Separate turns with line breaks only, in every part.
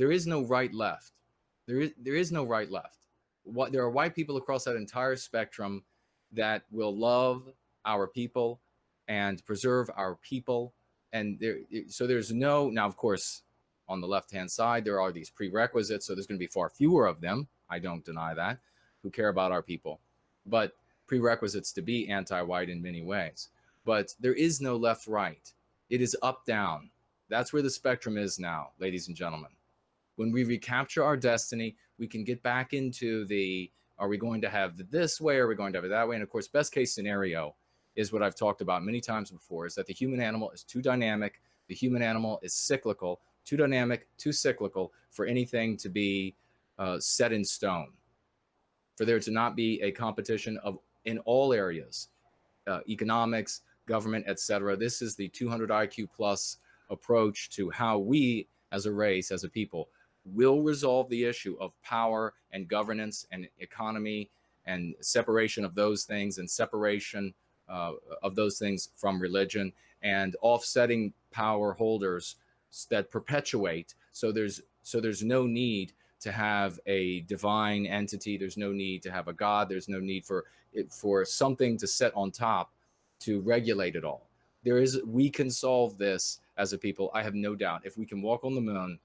there is no right left. There is no right left. There are white people across that entire spectrum that will love our people and preserve our people. And so there's no, now of course, on the left-hand side, there are these prerequisites. So there's going to be far fewer of them. I don't deny that, who care about our people. But prerequisites to be anti-white in many ways. But there is no left-right. It is up-down. That's where the spectrum is now, ladies and gentlemen. When we recapture our destiny, we can get back into the, are we going to have this way, or are we going to have it that way? And of course, best case scenario is what I've talked about many times before, is that the human animal is too dynamic. The human animal is cyclical, too dynamic, too cyclical for anything to be set in stone, for there to not be a competition of in all areas, economics, government, etc. This is the 200 IQ plus approach to how we as a race, as a people, will resolve the issue of power and governance and economy and separation of those things, and separation of those things from religion, and offsetting power holders that perpetuate. So there's no need to have a divine entity. There's no need to have a God. There's no need for something to set on top to regulate it all. We can solve this as a people. I have no doubt. If we can walk on the moon,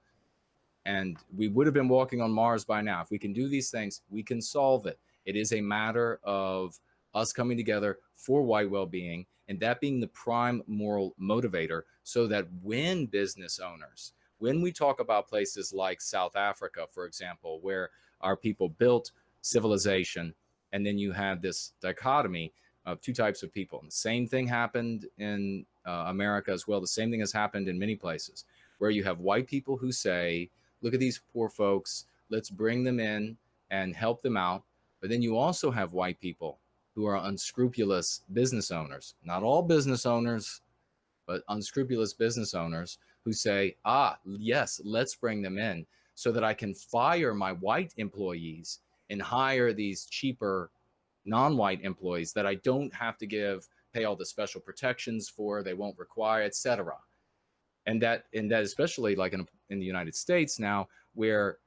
and we would have been walking on Mars by now, if we can do these things, we can solve it. It is a matter of us coming together for white well-being, and that being the prime moral motivator, so that when business owners, when we talk about places like South Africa, for example, where our people built civilization, and then you have this dichotomy of two types of people. And the same thing happened in America as well. The same thing has happened in many places, where you have white people who say, look at these poor folks, let's bring them in and help them out. But then you also have white people who are unscrupulous business owners, not all business owners, but unscrupulous business owners who say, yes, let's bring them in so that I can fire my white employees and hire these cheaper non-white employees that I don't have to pay all the special protections for, they won't require, etc. And that especially like in the United States now, where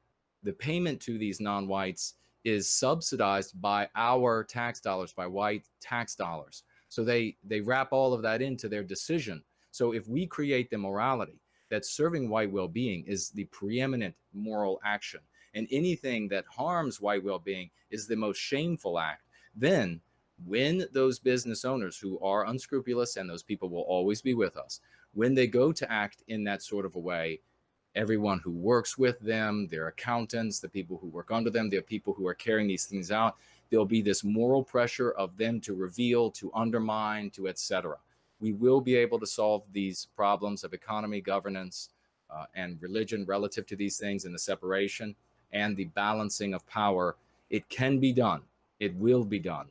the payment to these non-whites is subsidized by our tax dollars, by white tax dollars. So they wrap all of that into their decision. So if we create the morality that serving white well-being is the preeminent moral action, and anything that harms white well-being is the most shameful act, then when those business owners who are unscrupulous, and those people will always be with us, when they go to act in that sort of a way, everyone who works with them, their accountants, the people who work under them, the people who are carrying these things out, there'll be this moral pressure of them to reveal, to undermine, to etc. We will be able to solve these problems of economy, governance, and religion relative to these things, and the separation and the balancing of power. It can be done. It will be done.